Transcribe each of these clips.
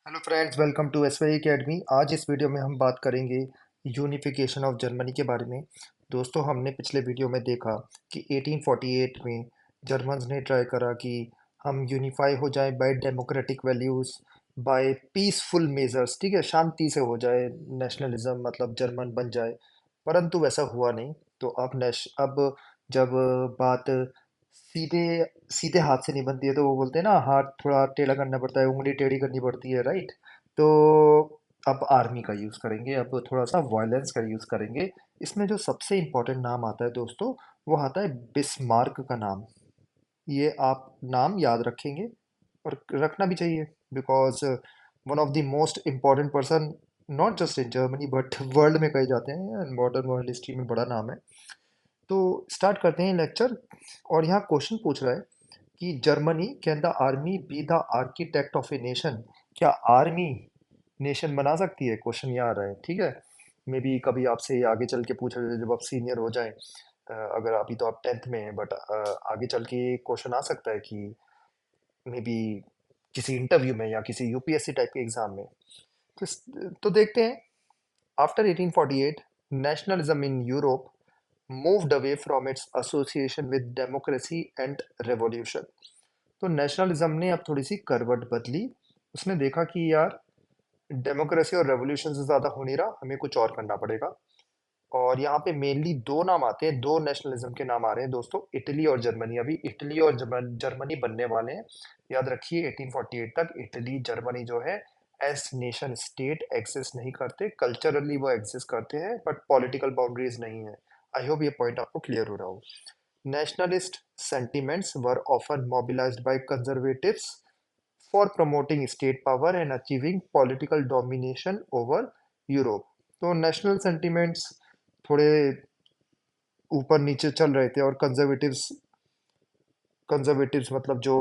Hello friends, welcome to S Y academy. आज इस video में हम बात करेंगे यूनिफिकेशन ऑफ जर्मनी के बारे में। दोस्तों, हमने पिछले वीडियो में देखा कि 1848 में जर्मन्स ने ट्राई करा कि हम यूनिफाई हो जाए by democratic values, by peaceful measures. ठीक है, शांति से हो जाए नेशनलिज्म, मतलब जर्मन बन जाए। परंतु वैसा हुआ नहीं। तो अब जब बात सीधे सीधे हाथ से नहीं बनती है, तो वो बोलते हैं ना, हाथ थोड़ा टेढ़ा करना पड़ता है, उंगली टेढ़ी करनी पड़ती है, राइट। तो अब आर्मी का यूज़ करेंगे, अब थोड़ा सा वायलेंस का यूज़ करेंगे। इसमें जो सबसे इम्पोर्टेंट नाम आता है दोस्तों, वो आता है बिस्मार्क का नाम। ये आप नाम याद रखेंगे और रखना भी चाहिए, because one of the most important person, not just in Germany but world में कहे जाते हैं, मॉडर्न वर्ल्ड हिस्ट्री में बड़ा नाम है। तो स्टार्ट करते हैं लेक्चर। और यहाँ क्वेश्चन पूछ रहा है कि Germany can the army be the architect of a nation. क्या आर्मी नेशन बना सकती है? क्वेश्चन ये आ रहा है, ठीक है। मे बी कभी आपसे आगे चल के पूछा जाए जब आप सीनियर हो जाए। अगर अभी तो आप 10th में हैं, बट आगे चल के क्वेश्चन आ सकता है कि मे बी किसी इंटरव्यू में या किसी यूपीएससी टाइप के एग्जाम में। तो देखते हैं। After 1848 nationalism in Europe moved away from its association with democracy and revolution। तो नेशनलिज्म ने अब थोड़ी सी करवट बदली। उसने देखा कि यार, डेमोक्रेसी और रेवोल्यूशन से ज़्यादा हो नहीं रहा, हमें कुछ और करना पड़ेगा। और यहाँ पे मेनली दो नाम आते हैं, दो नेशनलिज्म के नाम आ रहे हैं दोस्तों, इटली और जर्मनी। अभी इटली और जर्मनी बनने वाले हैं। याद रखिए, 1848 तक इटली जर्मनी जो है एज नेशन स्टेट एग्जिस्ट नहीं करते। कल्चरली वो एग्जिस्ट करते हैं, बट पॉलिटिकल बाउंड्रीज नहीं है। आई होप ये पॉइंट आपको क्लियर हो रहा हो। Nationalist sentiments were often mobilized by conservatives for promoting state power and achieving political domination over Europe। तो नेशनल सेंटिमेंट्स थोड़े ऊपर नीचे चल रहे थे, और कंजर्वेटिव्स कंजर्वेटिव्स मतलब जो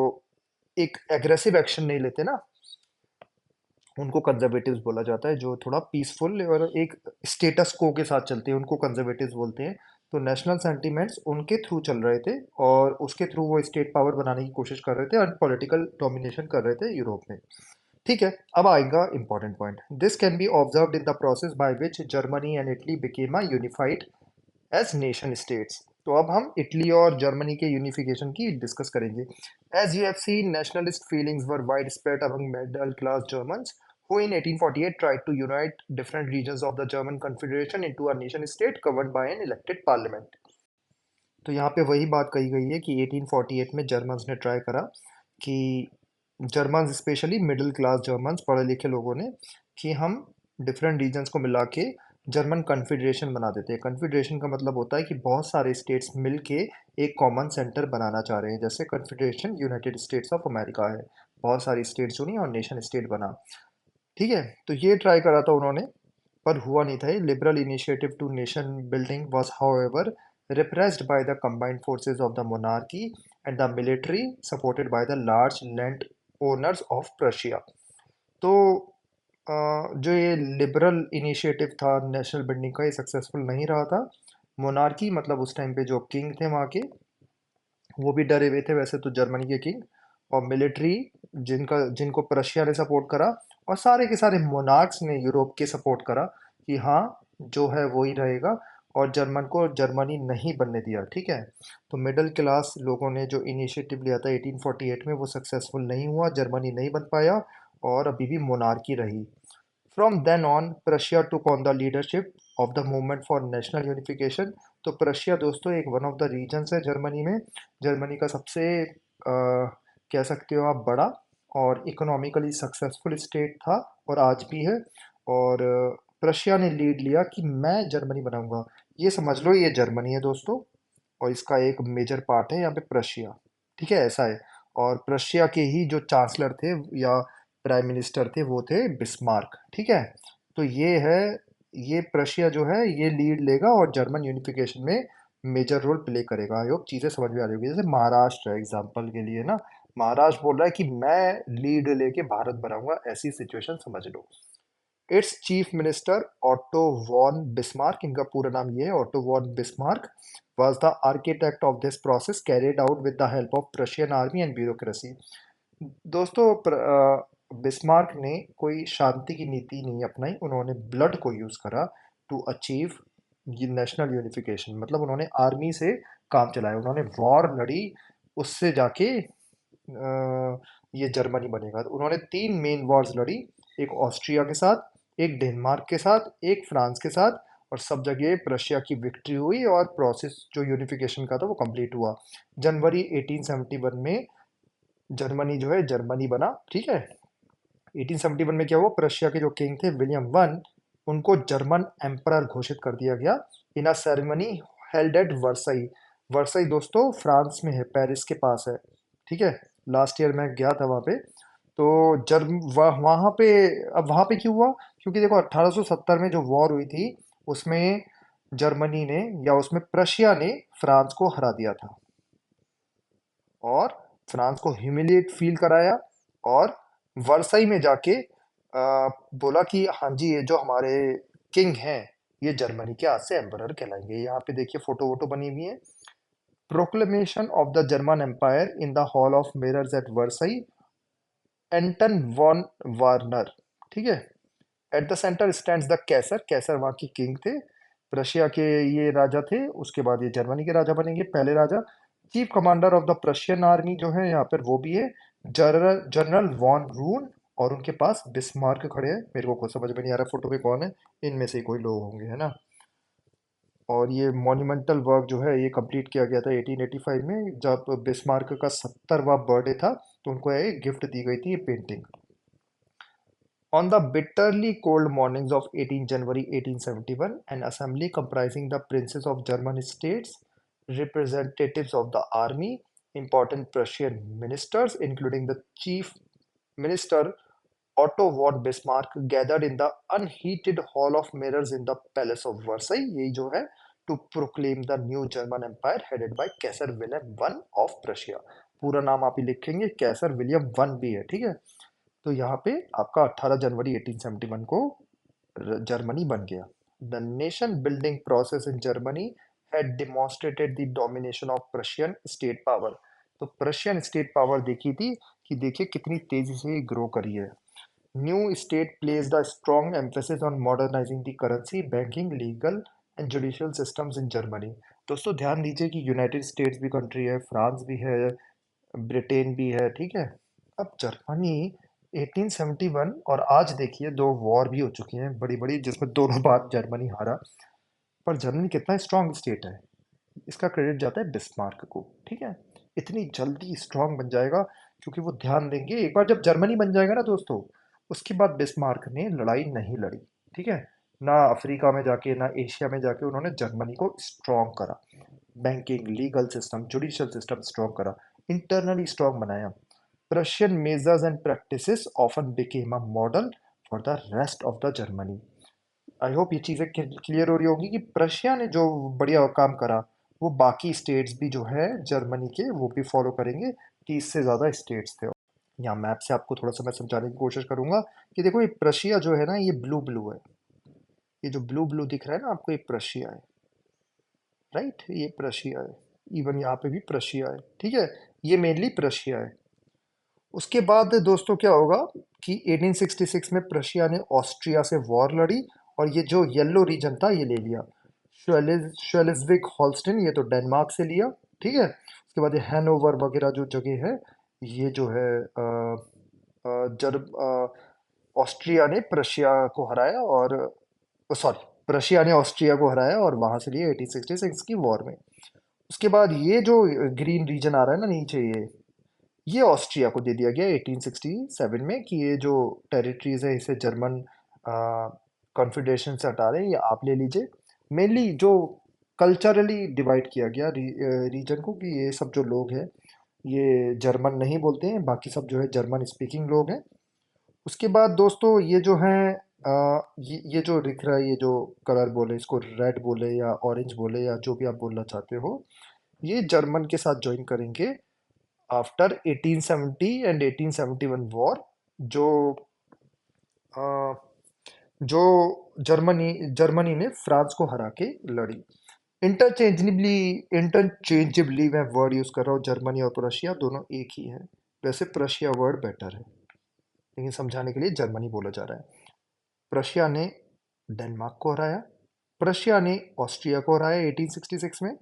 एक एग्रेसिव एक्शन नहीं लेते ना, उनको कंजर्वेटिव्स बोला जाता है। जो थोड़ा पीसफुल और एक स्टेटस को के साथ चलते हैं, उनको कंजर्वेटिव्स बोलते हैं। तो नेशनल सेंटिमेंट्स उनके थ्रू चल रहे थे, और उसके थ्रू वो स्टेट पावर बनाने की कोशिश कर रहे थे और पॉलिटिकल डोमिनेशन कर रहे थे यूरोप में। ठीक है, अब आएगा important point. This can be observed in the process by which Germany and Italy became a unified as nation states. तो अब हम इटली और जर्मनी के यूनिफिकेशन की डिस्कस करेंगे। As you have seen, nationalist feelings were wide spread among middle class Germans who in 1848 tried to unite different regions of the German Confederation into a nation state governed by an elected parliament। तो यहाँ पे वही बात कही गई है कि 1848 में जर्मन्स ने ट्राई करा कि Germans, specially middle class Germans, पढ़े लिखे लोगों ने, कि हम डिफरेंट रीजन्स को मिला के जर्मन कन्फेडरेशन बना देते हैं। कन्फेडरेशन का मतलब होता है कि बहुत सारे स्टेट्स मिल के एक कॉमन सेंटर बनाना चाह रहे हैं। जैसे confederation United states of America है, बहुत सारी स्टेट्स चुनी और नेशन स्टेट बना। ठीक है, तो ये ट्राई करा था उन्होंने, पर हुआ नहीं था। Liberal initiative to nation building was however repressed by the combined forces of the monarchy and the military supported by the large land owners of Prussia। तो जो ये लिबरल इनिशिएटिव था नेशनल बिल्डिंग का, ये सक्सेसफुल नहीं रहा था। Monarchy मतलब उस टाइम पे जो किंग थे वहाँ के, वो भी डरे हुए थे वैसे तो जर्मनी के किंग। और मिलिट्री, जिनको प्रशिया ने सपोर्ट करा, और सारे के सारे मोनार्क्स ने यूरोप के सपोर्ट करा कि हाँ, जो है वो ही रहेगा। और जर्मन को जर्मनी नहीं बनने दिया। ठीक है, तो मिडिल क्लास लोगों ने जो इनिशिएटिव लिया था 1848 में, वो सक्सेसफुल नहीं हुआ, जर्मनी नहीं बन पाया, और अभी भी मोनार्की रही। From then on Prussia took on the leadership of the movement for national unification. तो प्रशिया दोस्तों एक वन ऑफ द रीजन्स है जर्मनी में। जर्मनी का सबसे कह सकते हो आप बड़ा और इकोनॉमिकली सक्सेसफुल स्टेट था, और आज भी है। और प्रशिया ने लीड लिया कि मैं जर्मनी बनाऊंगा। ये समझ लो, ये जर्मनी है दोस्तों, और इसका एक मेजर पार्ट है यहाँ पे प्रशिया। ठीक है, ऐसा है। और प्रशिया के ही जो चांसलर थे या प्राइम मिनिस्टर थे, वो थे बिस्मार्क। ठीक है, तो ये है, ये प्रशिया जो है ये लीड लेगा और जर्मन यूनिफिकेशन में मेजर रोल प्ले करेगा। आई होप चीज़ें समझ में आ रही होगी। जैसे महाराष्ट्र है एग्जाम्पल के लिए ना, महाराष्ट्र बोल रहा है कि मैं लीड लेके भारत बनाऊंगा, ऐसी सिचुएशन समझ लो। It's chief minister Otto von Bismarck, इनका पूरा नाम ये है, Otto von Bismarck, was the architect of this process carried out with the help of Prussian army and bureaucracy। दोस्तों, बिस्मार्क ने कोई शांति की नीति नहीं अपनाई, उन्होंने ब्लड को यूज़ करा टू अचीव ये नेशनल यूनिफिकेशन। मतलब उन्होंने आर्मी से काम चलाया, उन्होंने वॉर लड़ी, उससे जाके ये जर्मनी बनेगा। तो उन्होंने तीन मेन वॉर्स लड़ी, एक ऑस्ट्रिया के साथ, एक डेनमार्क के साथ, एक फ्रांस के साथ, और सब जगह प्रशिया की विक्ट्री हुई और प्रोसेस जो यूनिफिकेशन का था वो कंप्लीट हुआ। जनवरी 1871 में जर्मनी जो है जर्मनी बना, ठीक है। 1871 में क्या हुआ, प्रशिया के जो किंग थे विलियम वन, उनको जर्मन एम्परर घोषित कर दिया गया in a ceremony held at Versailles. Versailles दोस्तों फ्रांस में है, पेरिस के पास है, ठीक है। लास्ट ईयर मैं गया था वहाँ पे। तो जर्म वहाँ पे, अब वहाँ पे क्यों हुआ, क्योंकि देखो 1870 में जो वॉर हुई थी उसमें जर्मनी ने, या उसमें प्रशिया ने फ्रांस को हरा दिया था, और फ्रांस को ह्यूमिलिएट फील कराया, और वर्साई में जाके बोला कि हाँ जी ये जो हमारे किंग हैं ये जर्मनी के आज से एम्परर कहलाएंगे। यहाँ पे देखिए फोटो वोटो बनी हुई है। Proclamation of the German empire in the hall of mirrors at Versailles, Anton von Werner, ठीक है। At the centre stands the Kaiser, Kaiser वहाँ की किंग थे, प्रशिया के ये राजा थे, उसके बाद ये जर्मनी के राजा बनेंगे, पहले राजा। Chief commander of the Prussian army जो है यहाँ पर वो भी है, जनरल जनरल वॉन रून, और उनके पास बिस्मार्क खड़े हैं। मेरे को खुद समझ में नहीं आ रहा फोटो पे कौन है, इनमें से कोई लोग होंगे, है ना। और ये मॉन्यूमेंटल वर्क जो है ये कंप्लीट किया गया था 1885 में, जब बिस्मार्क का 70वां बर्थडे था, तो उनको एक गिफ्ट दी गई थी ये painting. On the bitterly cold mornings of 18 January 1871, an assembly comprising the princes of German states, representatives of the army, important Prussian ministers, including the chief minister Otto von Bismarck, gathered in the unheated hall of mirrors in the palace of Versailles, यही जो है, to proclaim the new German empire headed by Kaiser Wilhelm I of Prussia। पूरा नाम आप ही लिखेंगे, कैसर William one भी है, ठीक है। तो यहाँ पे आपका 18 जनवरी 1871 को जर्मनी बन गया। The nation building process in Germany had demonstrated the domination of Prussian state power. तो प्रशियन स्टेट पावर देखी थी कि देखिए कितनी तेजी से ग्रो करी है। New state placed a strong emphasis on modernising the currency, banking, legal and judicial systems in Germany. दोस्तों ध्यान दीजिए कि यूनाइटेड स्टेट्स भी कंट्री है, फ्रांस भी है, ब्रिटेन भी है, ठीक है। अब जर्मनी 1871, और आज देखिए दो वॉर भी हो चुकी हैं बड़ी बड़ी, जिसमें दोनों बार जर्मनी हारा। पर जर्मनी कितना स्ट्रांग स्टेट है, इसका क्रेडिट जाता है बिस्मार्क को, ठीक है। इतनी जल्दी स्ट्रांग बन जाएगा क्योंकि वो ध्यान देंगे, एक बार जब जर्मनी बन जाएगा ना दोस्तों, उसके बाद बिस्मार्क ने लड़ाई नहीं लड़ी, ठीक है। ना अफ्रीका में जाके ना एशिया में जाके उन्होंने जर्मनी को स्ट्रांग करा, banking, legal system, judicial system strong करा, इंटरनली स्ट्रांग बनाया। Prussian measures and practices often became a model for the rest of the Germany। I hope ये चीज़ें क्लियर हो रही होंगी कि प्रशिया ने जो बढ़िया काम करा वो बाकी स्टेट्स भी जो है जर्मनी के वो भी फॉलो करेंगे, 30 से ज़्यादा स्टेट्स थे। यहाँ मैप से आपको थोड़ा सा मैं समझाने की कोशिश करूंगा कि देखो ये प्रशिया जो है ना ये ब्लू ब्लू है, ये जो ब्लू ब्लू दिख रहा है ना आपको ये प्रशिया है, राइट, ये प्रशिया है। इवन यहाँ पे भी प्रशिया है, ठीक है। ये मेनली प्रशिया है। उसके बाद दोस्तों क्या होगा कि 1866 में प्रशिया ने ऑस्ट्रिया से वॉर लड़ी, और ये जो येलो रीजन था ये ले लिया, श्वेलेज़विग हॉल्स्टीन, ये तो डेनमार्क से लिया, ठीक है। उसके बाद ये हैनोवर वगैरह जो जगह है, ये जो है ऑस्ट्रिया ने प्रशिया को हराया, और सॉरी, प्रशिया ने ऑस्ट्रिया को हराया और वहां से लिए 1866 की वॉर में। उसके बाद ये जो ग्रीन रीजन आ रहा है ना नीचे, ये ऑस्ट्रिया को दे दिया गया 1867 में कि ये जो टेरिटरीज है इसे जर्मन कॉन्फेडरेशन से हटा रहे हैं, ये आप ले लीजिए। मेनली जो कल्चरली डिवाइड किया गया रीजन को, कि ये सब जो लोग हैं ये जर्मन नहीं बोलते हैं, बाकी सब जो है जर्मन स्पीकिंग लोग हैं। उसके बाद दोस्तों ये जो हैं ये जो दिख रहा है, ये जो कलर बोले, इसको रेड बोले या ऑरेंज बोले या जो भी आप बोलना चाहते हो, ये जर्मन के साथ ज्वाइन करेंगे आफ्टर 1870 एंड 1871 वॉर, जो अ, जो जर्मनी जर्मनी ने फ्रांस को हरा के लड़ी। इंटरचेंजेबली इंटरचेंजेबली मैं वर्ड यूज कर रहा हूँ, जर्मनी और प्रशिया दोनों एक ही है, वैसे प्रशिया वर्ड बेटर है। लेकिन समझाने के लिए जर्मनी बोला जा रहा है। प्रशिया ने डेनमार्क को हराया। प्रशिया ने ऑस्ट्रिया को हराया 1866 में।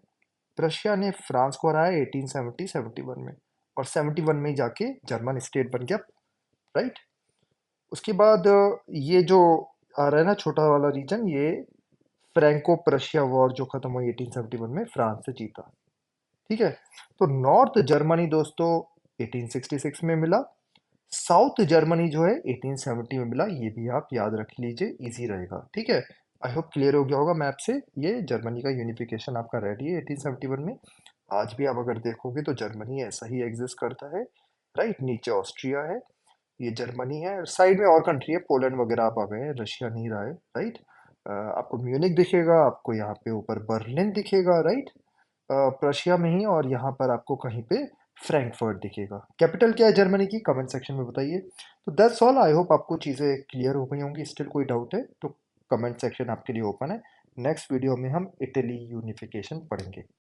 प्रशिया ने फ्रांस को हराया 1870-71 में। और 71 में जाके जर्मन स्टेट बन गया, राइट। उसके बाद ये जो आ रहा है ना छोटा वाला रीजन, ये फ्रैंको प्रशिया वॉर जो खत्म हुई 1871 में, फ्रांस से जीता। ठीक है। तो नॉर्थ जर्मनी दोस्तों 1866 में मिला। साउथ जर्मनी जो है 1870 में मिला। ये भी आप याद रख लीजिए, इजी रहेगा। ठीक है। आई होप क्लियर हो गया होगा मैप से। ये जर्मनी का यूनिफिकेशन आपका रेडी है 1871 में। आज भी आप अगर देखोगे तो जर्मनी ऐसा ही एग्जिस्ट करता है, राइट। नीचे ऑस्ट्रिया है, ये जर्मनी है, साइड में और कंट्री है, पोलैंड वगैरह आप आ गए हैं, रशिया नहीं रहा है, राइट। आपको म्यूनिक दिखेगा, आपको यहाँ पे ऊपर बर्लिन दिखेगा, राइट। प्रशिया में ही, और यहाँ पर आपको कहीं पे फ्रैंकफर्ट दिखेगा। कैपिटल क्या है जर्मनी की, कमेंट सेक्शन में बताइए। तो दैट्स ऑल। आई होप आपको चीज़ें क्लियर हो गई होंगी। स्टिल कोई डाउट है तो कमेंट सेक्शन आपके लिए ओपन है। नेक्स्ट वीडियो में हम इटली यूनिफिकेशन पढ़ेंगे।